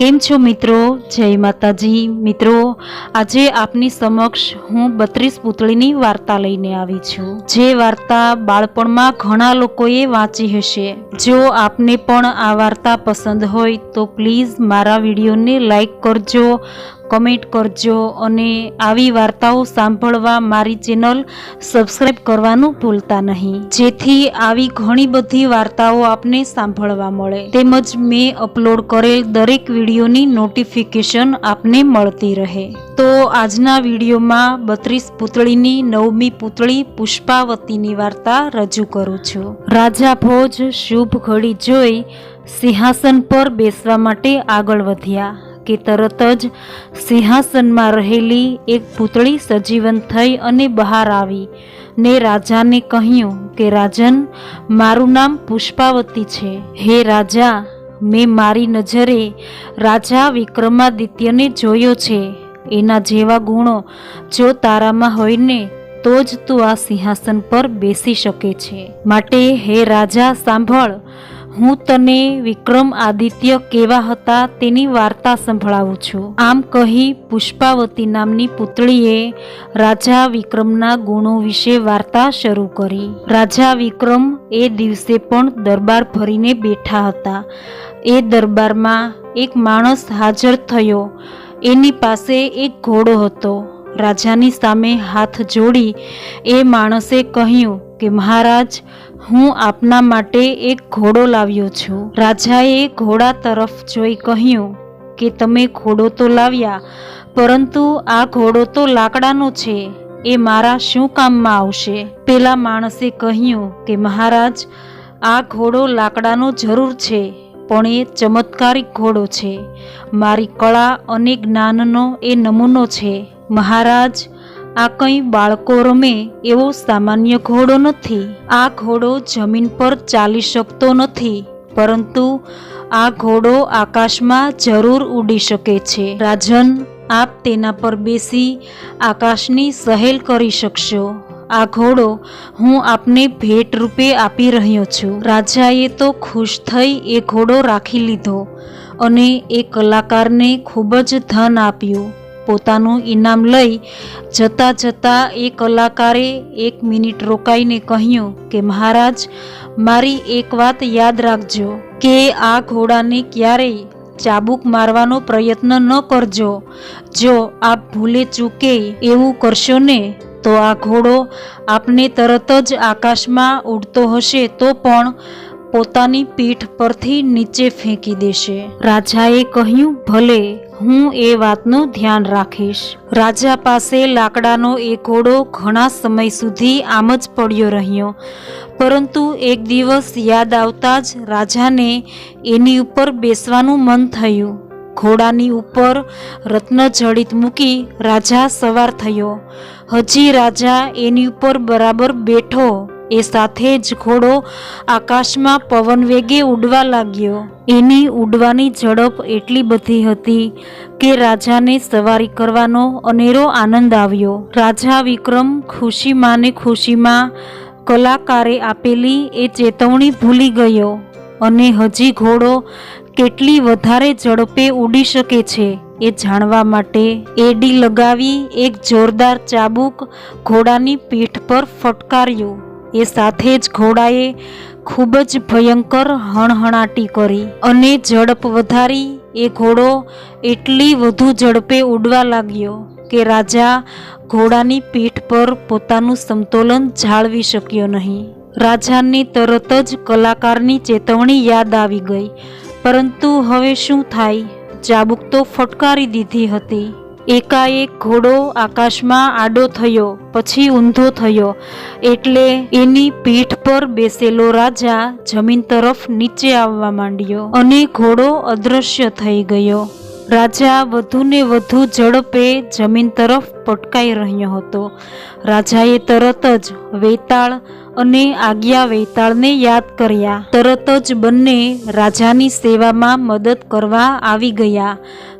केम छो मित्रों, जय माताजी। मित्रों, આજે આપની સમક્ષ હું 32 પૂતળીની વાર્તા લઈને આવી છું। જે વાર્તા બાળપણમાં ઘણા લોકોએ વાંચી હશે। જો આપને પણ આ વાર્તા પસંદ હોય તો પ્લીઝ મારા વિડીયોને લાઈક કરજો, કમેન્ટ કરજો અને આવી વાર્તાઓ સાંભળવા મારી ચેનલ સબસ્ક્રાઇબ કરવાનું ભૂલતા નહીં, જેથી આવી ઘણી બધી વાર્તાઓ આપને સાંભળવા મળે તેમજ મેં અપલોડ કરેલ દરેક વિડીયોની નોટિફિકેશન આપને મળતી રહે। તો આજના વિડીયોમાં 32 પૂતળીની 9મી પૂતળી પુષ્પાવતીની વાર્તા રજૂ કરું છું। રાજા ભોજ શુભ ઘડી જોઈ સિંહાસન પર બેસવા માટે આગળ વધ્યા કે તરત જ સિંહાસનમાં રહેલી એક પૂતળી સજીવન થઈ અને બહાર આવી ને રાજાને કહ્યું કે રાજન, મારું નામ પુષ્પાવતી છે। હે રાજા, મેં મારી નજરે રાજા વિક્રમાદિત્યને જોયો છે। એના જેવા ગુણો જો તારામાં હોય ને તો જ તું આ સિંહાસન પર બેસી શકે છે। માટે હે રાજા સાંભળ, હું તને વિક્રમ આદિત્ય કેવા હતા તેની વાર્તા સંભળાવું છું। આમ કહી પુષ્પાવતી નામની પુતળીએ રાજા વિક્રમના ગુણો વિશે વાર્તા શરૂ કરી। રાજા વિક્રમ એ દિવસે પણ દરબાર ભરીને બેઠા હતા। એ દરબારમાં એક માણસ હાજર થયો। એની પાસે એક ઘોડો હતો। રાજાની સામે હાથ જોડી એ માણસે કહ્યું કે મહારાજ, હું આપના માટે એક ઘોડો લાવ્યો છું। રાજાએ ઘોડા તરફ જોઈ કહ્યું કે તમે ઘોડો તો લાવ્યા, પરંતુ આ ઘોડો તો લાકડાનો છે, એ મારા શું કામમાં આવશે? પેલા માણસે કહ્યું કે મહારાજ, આ ઘોડો લાકડાનો જરૂર છે, પણ એ ચમત્કારિક ઘોડો છે। મારી કળા અને જ્ઞાનનો એ નમૂનો છે। મહારાજ, આ કંઈ બાળકો રમે એવો સામાન્ય ઘોડો નથી। આ ઘોડો જમીન પર ચાલી શકતો નથી, પરંતુ આ ઘોડો આકાશમાં જરૂર ઉડી શકે છે। રાજન, આપ તેના પર બેસી આકાશની સહેલ કરી શકશો। આ ઘોડો હું આપને ભેટ રૂપે આપી રહ્યો છું। રાજાએ તો ખુશ થઈ એ ઘોડો રાખી લીધો અને એ કલાકારને ખૂબ જ ધન આપ્યું। પોતાનું ઇનામ લઈ જતા જતા એ કલાકારે 1 મિનિટ રોકાઈને કહ્યું કે મહારાજ, મારી એક વાત યાદ રાખજો કે આ ઘોડાને ક્યારેય ચાબુક મારવાનો પ્રયત્ન ન કરજો। જો આપ ભૂલે ચૂકે એવું કરશો ને તો આ ઘોડો આપને તરત જ આકાશમાં ઉડતો હશે તો પણ પોતાની પીઠ પરથી નીચે ફેંકી દેશે। રાજાએ કહ્યું, ભલે, હું એ વાતનું ધ્યાન રાખીશ। રાજા પાસે લાકડાનો એ ઘોડો ઘણા સમય સુધી આમ જ પડ્યો રહ્યો, પરંતુ એક દિવસ યાદ આવતા જ રાજાને એની ઉપર બેસવાનું મન થયું। ઘોડાની ઉપર રત્નજડિત મૂકી રાજા સવાર થયો। હજી રાજા એની ઉપર બરાબર બેઠો એ સાથે જ ઘોડો આકાશમાં પવન વેગે ઉડવા લાગ્યો। એની ઉડવાની ઝડપ એટલી બધી હતી કે રાજાને સવારી કરવાનો અનેરો આનંદ આવ્યો। રાજા વિક્રમ ખુશીમાં ને ખુશીમાં કલાકારે આપેલી એ ચેતવણી ભૂલી ગયો અને હજી ઘોડો કેટલી વધારે ઝડપે ઉડી શકે છે એ જાણવા માટે એડી લગાવી એક જોરદાર ચાબુક ઘોડાની પીઠ પર ફટકાર્યું। એ સાથે જ ઘોડાએ ખૂબ જ ભયંકર હણહણાટી કરી અને ઝડપ વધારી એ ઘોડો એટલી વધુ ઝડપે ઉડવા લાગ્યો કે રાજા ઘોડાની પીઠ પર પોતાનું સંતુલન જાળવી શક્યો નહીં। રાજાને તરત જ કલાકારની ચેતવણી યાદ આવી ગઈ, પરંતુ હવે શું થાય? ચાબુક તો ફટકારી દીધી હતી। એકાએક ઘોડો આકાશમાં આડો થયો, પછી ઊંધો થયો, એટલે એની પીઠ પર બેસેલો રાજા જમીન તરફ નીચે આવવા માંડ્યો અને ઘોડો અદૃશ્ય થઈ ગયો। રાજા વધુ ને વધુ ઝડપે જમીન તરફ પટકાઈ રહ્યો હતો। રાજાએ તરત જ વેતાળ અને આજ્ઞા વેતાળને યાદ કર્યા। તરત જ બંને રાજાની સેવામાં મદદ કરવા આવી ગયા।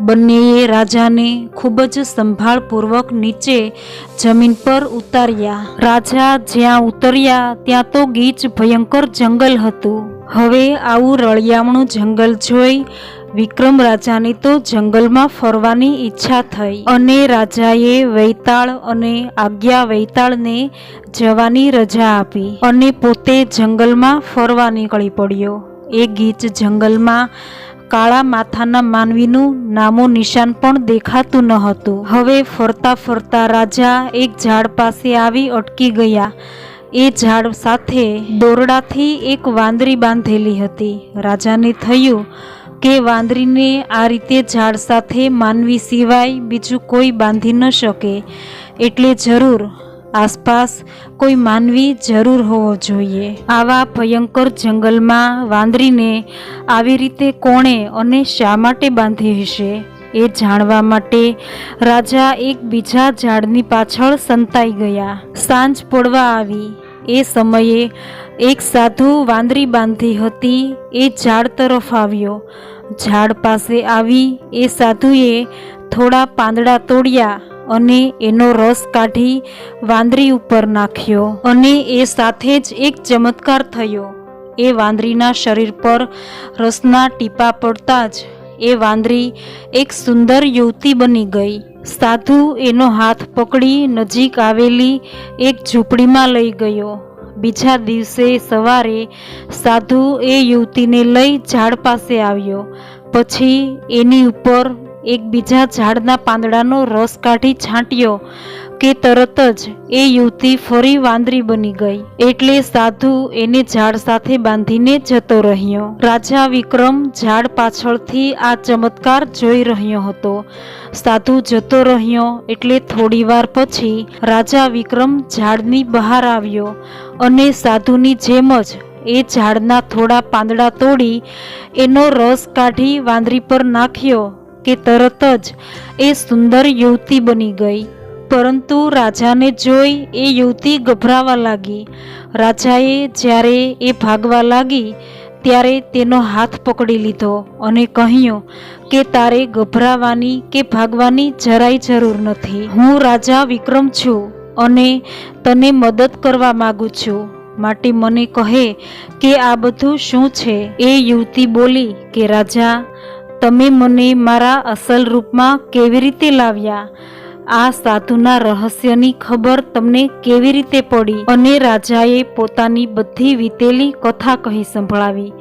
બંનેએ રાજાને ખૂબ જ સંભાળપૂર્વક નીચે જમીન પર ઉતાર્યા। રાજા જ્યાં ઉતર્યા ત્યાં તો ગીચ ભયંકર જંગલ હતું। હવે આવું રળિયામણું જંગલ જોઈ વિક્રમ રાજાને તો જંગલમાં ફરવાની ઈચ્છા થઈ અને રાજાએ વૈતાળ અને આજ્ઞા વૈતાળને જવાની રજા આપી અને પોતે જંગલમાં ફરવા નીકળી પડ્યો. એ ગીચ જંગલમાં કાળા માથાના માનવીનું નામો નિશાન પણ દેખાતું ન હતું. હવે ફરતા ફરતા રાજા એક ઝાડ પાસે આવી અટકી ગયા. એ ઝાડ સાથે દોરડાથી એક વાંદરી બાંધેલી હતી. રાજાને થયું કે વાંદરીને આ રીતે ઝાડ સાથે માનવી સિવાય બીજું કોઈ બાંધી ન શકે, એટલે જરૂર આસપાસ કોઈ માનવી જરૂર હોવો જોઈએ. આવા ભયંકર જંગલમાં વાંદરીને આવી રીતે કોણે અને શા માટે બાંધી હશે, એ જાણવા માટે રાજા એક બીજા ઝાડની પાછળ સંતાઈ ગયા. સાંજ પડવા આવી. એ સમયે એક સાધુ વાંદરી બાંધી હતી એ ઝાડ તરફ આવ્યો. ઝાડ પાસે આવી એ સાધુએ થોડા પાંદડા તોડ્યા અને એનો રસ કાઢી વાંદરી ઉપર નાખ્યો અને એ સાથે જ એક ચમત્કાર થયો. એ વાંદરીના શરીર પર રસના ટીપા પડતા જ એ વાંદરી એક સુંદર યુવતી બની ગઈ. સાધુ એનો હાથ પકડી નજીક આવેલી એક ઝૂંપડીમાં લઈ ગયો. બીજા દિવસે સવારે સાધુ એ યુવતીને લઈ ઝાડ પાસે આવ્યો. પછી એની ઉપર એક બીજા ઝાડના પાંદડાનો રસ કાઢી છાંટ્યો કે તરત જ એ યુવતી ફરી વાંદરી બની ગઈ. એટલે સાધુ એને ઝાડ સાથે બાંધીને જતો રહ્યો. રાજા વિક્રમ ઝાડ પાછળથી આ ચમત્કાર જોઈ રહ્યો હતો. સાધુ જતો રહ્યો એટલે થોડી વાર પછી રાજા વિક્રમ ઝાડની બહાર આવ્યો અને સાધુની જેમ જ એ ઝાડના થોડા પાંદડા તોડી એનો રસ કાઢી વાંદરી પર નાખ્યો કે તરત જ એ સુંદર યુવતી બની ગઈ. પરંતુ રાજાને જોઈ એ યુવતી ગભરાવા લાગી. રાજાએ જ્યારે એ ભાગવા લાગી ત્યારે તેનો હાથ પકડી લીધો અને કહ્યું કે તારે ગભરાવાની કે ભાગવાની જરાય જરૂર નથી. હું રાજા વિક્રમ છું અને તને મદદ કરવા માંગુ છું, માટે મને કહે કે આ બધું શું છે? એ યુવતી બોલી કે રાજા, તમે મને મારા અસલ રૂપમાં કેવી રીતે લાવ્યા? આ સાધુના રહસ્યની ખબર તમને કેવી રીતે પડી? અને રાજાએ પોતાની બધી વીતેલી કથા કહી સંભળાવી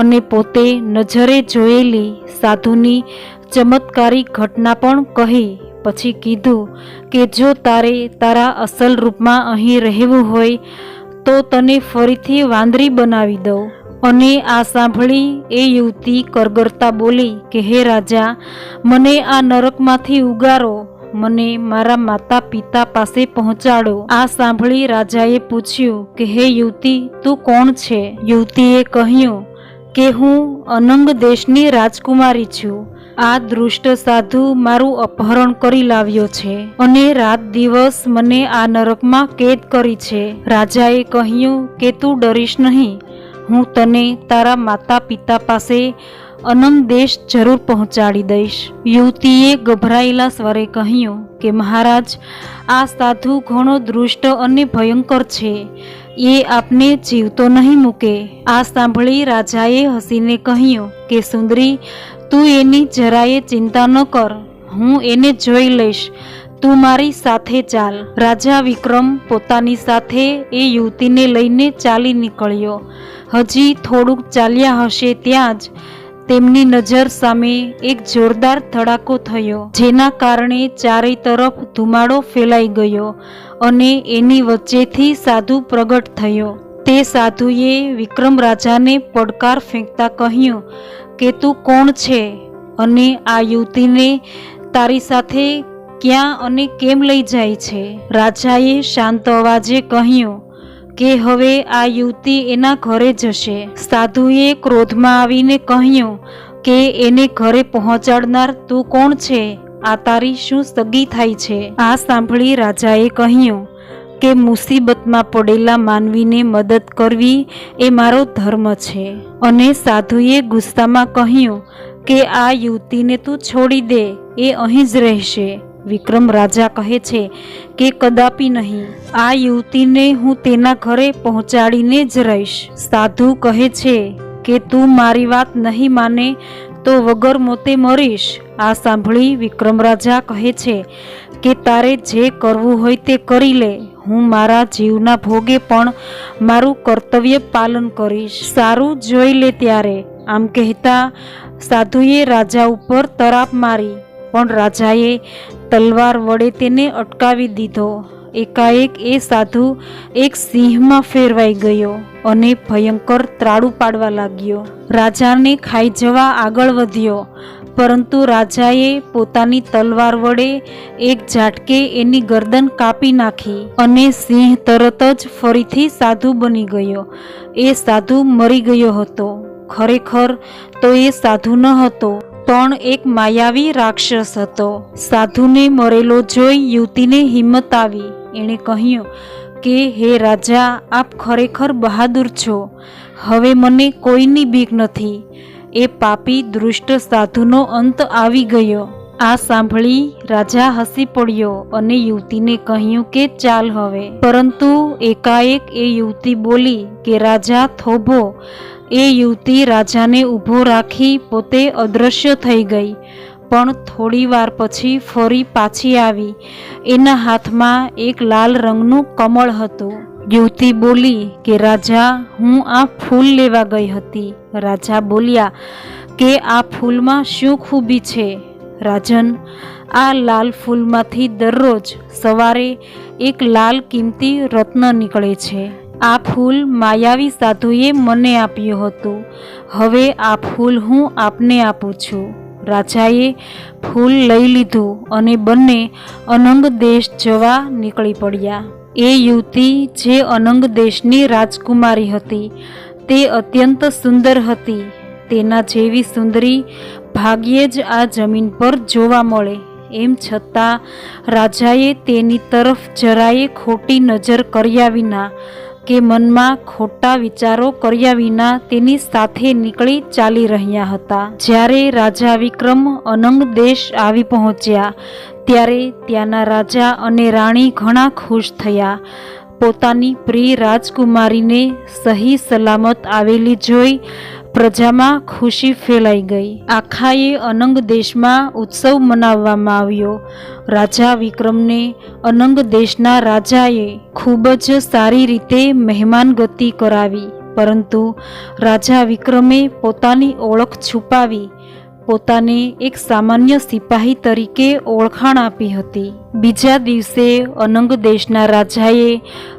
અને પોતે નજરે જોયેલી સાધુની ચમત્કારી ઘટના પણ કહી. પછી કીધું કે જો તારે તારા અસલ રૂપમાં અહીં રહેવું હોય તો તને ફરીથી વાંદરી બનાવી દઉં. અને આ સાંભળી એ યુવતી કરગરતા બોલી કે હે રાજા, મને આ નરકમાંથી ઉગારો, મને મારા માતા પિતા પાસે પહોંચાડો. આ સાંભળી રાજાએ પૂછ્યું કે હે યુવતી, તું કોણ છે? યુવતીએ કહ્યું કે હું અનંગ દેશની રાજકુમારી છું. આ દુષ્ટ સાધુ મારું અપહરણ કરી લાવ્યો છે અને રાત દિવસ મને આ નરકમાં કેદ કરી છે. રાજાએ કહ્યું કે તું ડરીશ નહીં, હું તને તારા માતા પિતા પાસે અનંત દેશ જરૂર પહોંચાડી દઈશ. યુવતીએ ગભરાયેલા સ્વરે કહ્યું કે મહારાજ, આ સાધુ ઘણો દુષ્ટ અને ભયંકર છે, એ આપને જીવતો નહીં મૂકે. આ સાંભળી રાજાએ હસીને કહ્યું કે સુંદરી, તું એની જરાય ચિંતા ન કર, હું એને જોઈ લઈશ, તું મારી સાથે ચાલ. રાજા વિક્રમ પોતાની સાથે એ યુવતીને લઈને ચાલી નીકળ્યો. હજી થોડુંક ચાલ્યા હશે ત્યાં જ તેમની નજર સામે એક જોરદાર ધડાકો થયો, જેના કારણે ચારે તરફ ધુમાડો ફેલાઈ ગયો અને એની વચ્ચેથી સાધુ પ્રગટ થયો. તે સાધુએ વિક્રમ રાજાને પડકાર ફેંકતા કહ્યું કે તું કોણ છે અને આ યુવતીને તારી સાથે ક્યાં અને કેમ લઈ જાય છે? રાજાએ શાંત અવાજે કહ્યું કે હવે આ યુવતી એના ઘરે જશે. સાધુએ ક્રોધમાં આવીને કહ્યું કે એને ઘરે પહોંચાડનાર તું કોણ છે? આ તારી શું સગી થાય છે? આ સાંભળી રાજાએ કહ્યું કે મુસીબતમાં પડેલા માનવીને મદદ કરવી એ મારો ધર્મ છે. અને સાધુએ ગુસ્સામાં કહ્યું કે આ યુવતીને તું છોડી દે, એ અહીં જ રહેશે. વિક્રમ રાજા કહે છે કે કદાપી નહીં, આ યુવતીને હું તેના ઘરે પહોંચાડીને જ રહીશ. સાધુ કહે છે કે તું મારી વાત નહીં માને તો વગર મોતે મરીશ. આ સાંભળી વિક્રમ રાજા કહે છે કે તારે જે કરવું હોય તે કરી લે, હું મારા જીવના ભોગે પણ મારું કર્તવ્ય પાલન કરીશ. સારું, જોઈ લે ત્યારે. આમ કહેતા સાધુએ રાજા ઉપર તરાપ મારી, પણ રાજાએ તલવાર વડે તેને અટકાવી દીધો. એકાએક એ સાધુ એક સિંહમાં ફેરવાઈ ગયો અને ભયંકર ત્રાડું પાડવા લાગ્યો. રાજાને ખાઈ જવા આગળ વધ્યો, પરંતુ રાજાએ પોતાની તલવાર વડે એક ઝાટકે એની ગરદન કાપી નાખી અને સિંહ તરત જ ફરીથી સાધુ બની ગયો. એ સાધુ મરી ગયો હતો. ખરેખર તો એ સાધુ ન હતો, પણ એક માયાવી રાક્ષસ હતો. સાધુને મરેલો જોઈ યુવતીને હિંમત આવી. એણે કહ્યું કે હે રાજા, આપ ખરેખર બહાદુર છો. હવે મને કોઈની બીક નથી. એ પાપી દુષ્ટ સાધુનો અંત આવી ગયો. આ સાંભળી રાજા હસી પડ્યો અને યુવતીને કહ્યું કે ચાલ હવે. પરંતુ એકાએક એ યુવતી બોલી કે રાજા થોભો. એ યુવતી રાજાને ઊભો રાખી પોતે અદૃશ્ય થઈ ગઈ, પણ થોડી વાર પછી ફરી પાછી આવી. એના હાથમાં એક લાલ રંગનું કમળ હતું. યુવતી બોલી કે રાજા, હું આ ફૂલ લેવા ગઈ હતી. રાજા બોલ્યા કે આ ફૂલમાં શું ખૂબી છે? રાજન, આ લાલ ફૂલમાંથી દરરોજ સવારે એક લાલ કિંમતી રત્ન નીકળે છે. આ ફૂલ માયાવી સાધુએ મને આપ્યું હતું. હવે આ ફૂલ હું આપને આપું છું. રાજાએ ફૂલ લઈ લીધું અને બંને અનંગ દેશ જવા નીકળી પડ્યા. એ યુવતી જે અનંગ દેશની રાજકુમારી હતી તે અત્યંત સુંદર હતી. તેના જેવી સુંદરી ભાગ્યે જ આ જમીન પર જોવા મળે. એમ છતાં રાજાએ તેની તરફ જરાયે ખોટી નજર કર્યા વિના કે મનમાં ખોટા વિચારો કર્યા વિના તેની સાથે નીકળી ચાલી રહ્યા હતા. જ્યારે રાજા વિક્રમ અનંગ દેશ આવી પહોંચ્યા ત્યારે ત્યાંના રાજા અને રાણી ઘણા ખુશ થયા. પોતાની પ્રિય રાજકુમારીને સહી સલામત આવેલી જોઈ પ્રજામાં ખુશી ફેલાઈ ગઈ. આખાએ અનંગ દેશમાં ઉત્સવ મનાવવામાં આવ્યો. રાજા વિક્રમને અનંગ દેશના રાજાએ ખૂબ જ સારી રીતે મહેમાનગતિ કરાવી, પરંતુ રાજા વિક્રમે પોતાની ઓળખ છુપાવી પોતાને એક સામાન્ય સિપાહી તરીકે ઓળખાણ આપી હતી. બીજા દિવસે અનંગ દેશના રાજાએ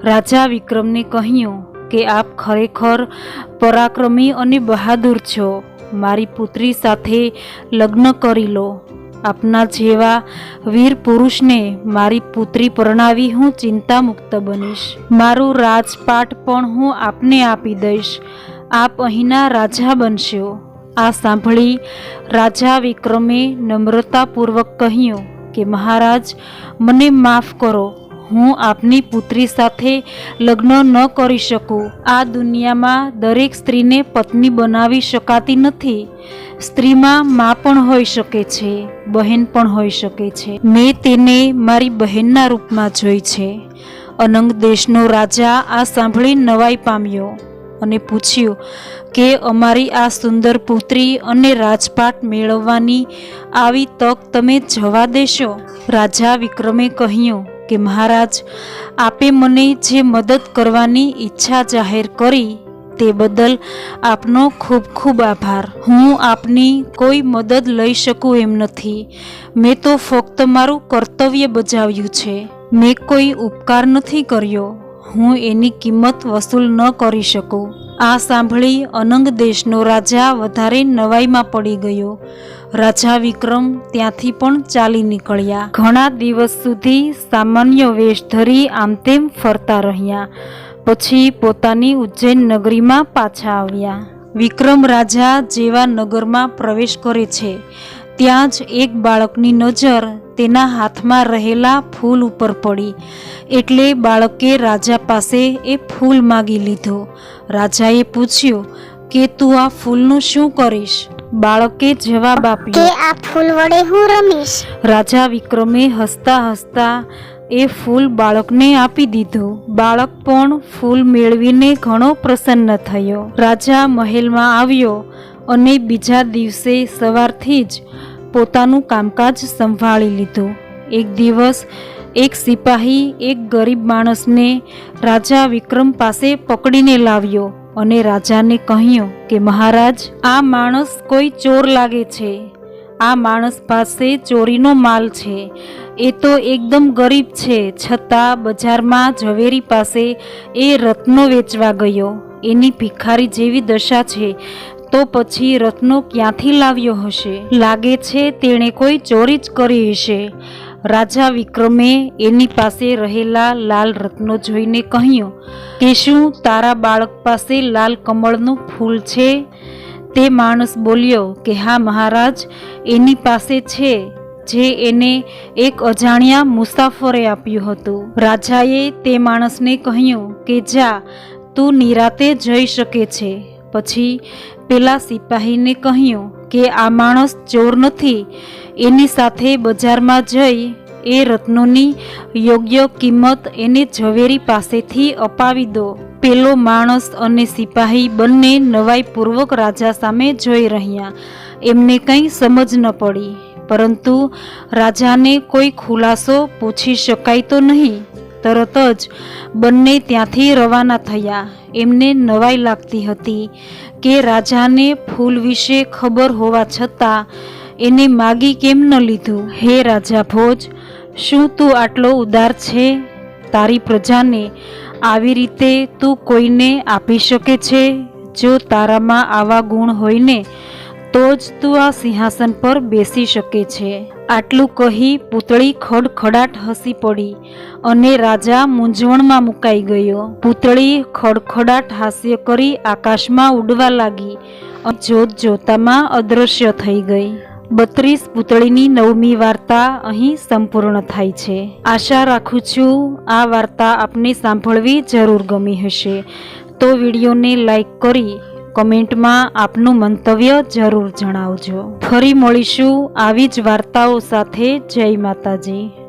રાજા વિક્રમને કહ્યું કે આપ ખરેખર પરાક્રમી અને બહાદુર છો. મારી પુત્રી સાથે લગ્ન કરી લો. આપના જેવા વીર પુરુષને મારી પુત્રી પરણાવી હું ચિંતામુક્ત બનીશ. મારું રાજપાટ પણ હું આપને આપી દઈશ. આપ અહીંના રાજા બનશો. આ સાંભળી રાજા વિક્રમે નમ્રતાપૂર્વક કહ્યું કે મહારાજ, મને માફ કરો. હું આપની પુત્રી સાથે લગ્ન ન કરી શકું. આ દુનિયામાં દરેક સ્ત્રીને પત્ની બનાવી શકાતી નથી. સ્ત્રીમાં મા પણ હોઈ શકે છે, બહેન પણ હોઈ શકે છે. મેં તેને મારી બહેનના રૂપમાં જોઈ છે. અનંગ દેશનો રાજા આ સાંભળી નવાઈ પામ્યો અને પૂછ્યું કે અમારી આ સુંદર પુત્રી અને રાજપાટ મેળવવાની આવી તક તમે જવા દેશો? રાજા વિક્રમે કહ્યું કે મહારાજ, આપે મને જે મદદ કરવાની ઈચ્છા જાહેર કરી તે બદલ આપનો ખૂબ ખૂબ આભાર. હું આપની કોઈ મદદ લઈ શકું એમ નથી. મેં તો ફક્ત મારું કર્તવ્ય બજાવ્યું છે. મેં કોઈ ઉપકાર નથી કર્યો. હું એની કિંમત વસૂલ ન કરી શકું. આ સાંભળી અનંગ દેશનો રાજા વધારે નવાઈમાં પડી ગયો. રાજા વિક્રમ ત્યાંથી પણ ચાલી નીકળ્યા. ઘણા દિવસ સુધી સામાન્ય વેશ ધરી આમ તેમ ફરતા રહ્યા. પછી પોતાની ઉજ્જૈન નગરીમાં પાછા આવ્યા. વિક્રમ રાજા જેવા નગરમાં પ્રવેશ કરે છે ત્યાં જ એક બાળકની નજર તેના હાથમાં રહેલા ફૂલ ઉપર પડી. એટલે બાળકે રાજા પાસે એ ફૂલ માગી લીધું. રાજાએ પૂછ્યું કે તું આ ફૂલનું શું કરીશ? બાળકે જવાબ આપ્યો કે આ ફૂલ વડે હું રમીશ. રાજા વિક્રમે હસતા હસતા એ ફૂલ બાળકને આપી દીધું. બાળક પણ ફૂલ મેળવીને ઘણો પ્રસન્ન થયો. રાજા મહેલમાં આવ્યો અને બીજા દિવસે સવારથી જ પોતાનું કામકાજ સંભાળી લીધું. એક દિવસ એક સિપાહી એક ગરીબ માણસને રાજા વિક્રમ પાસે પકડીને લાવ્યો અને રાજાને કહ્યું કે મહારાજ, આ માણસ કોઈ ચોર લાગે છે. આ માણસ પાસે ચોરીનો માલ છે. એ તો એકદમ ગરીબ છે, છતાં બજારમાં ઝવેરી પાસે એ રત્નો વેચવા ગયો. એની ભિખારી જેવી દશા છે, તો પછી રત્નો ક્યાંથી લાવ્યો હશે? લાગે છે તેણે કોઈ ચોરી જ કરી હશે. રાજા વિક્રમે એની પાસે રહેલા લાલ રત્નો જોઈને કહ્યું કે શું તારા બાળક પાસે લાલ કમળનું ફૂલ છે? તે માણસ બોલ્યો કે હા મહારાજ, એની પાસે છે, જે એને એક અજાણ્યા મુસાફરે આપ્યું હતું. રાજાએ તે માણસને કહ્યું કે જા, તું નિરાતે જઈ શકે છે. પછી પેલા સિપાહીને કહ્યું કે આ માણસ ચોર નથી, એની સાથે બજારમાં જઈ એ રત્નોની યોગ્ય કિંમત એને ઝવેરી પાસેથી અપાવી દો. પેલો માણસ અને સિપાહી બંને નવાઈપૂર્વક રાજા સામે જોઈ રહ્યા. એમને કંઈ સમજ ન પડી, પરંતુ રાજાને કોઈ ખુલાસો પૂછી શકાય તો નહીં. તરત જ બંને ત્યાંથી રવાના થયા. એમને નવાઈ લાગતી હતી કે રાજાને ફૂલ વિશે ખબર હોવા છતાં એને માગી કેમ ન લીધું. હે રાજા ભોજ, શું તું આટલો ઉદાર છે? તારી પ્રજાને આવી રીતે તું કોઈને આપી શકે છે? જો તારામાં આવા ગુણ હોય ને તો જ તું આ સિંહાસન પર બેસી શકે છે. આટલું કહી પૂતળી ખડખડાટ હસી પડી અને રાજા મૂંઝવણમાં મુકાઈ ગયો. પૂતળી ખડખડાટ હાસ્ય કરી આકાશમાં ઉડવા લાગી અને જોત જોતામાં અદૃશ્ય થઈ ગઈ. 32 પૂતળીની 9મી વાર્તા અહીં સંપૂર્ણ થાય છે. આશા રાખું છું આ વાર્તા આપને સાંભળવી જરૂર ગમી હશે. તો વિડીયોને લાઈક કરી કમેન્ટમાં આપનું મંતવ્ય જરૂર જણાવજો. ફરી મળીશું આવી જ વાર્તાઓ સાથે. જય માતાજી.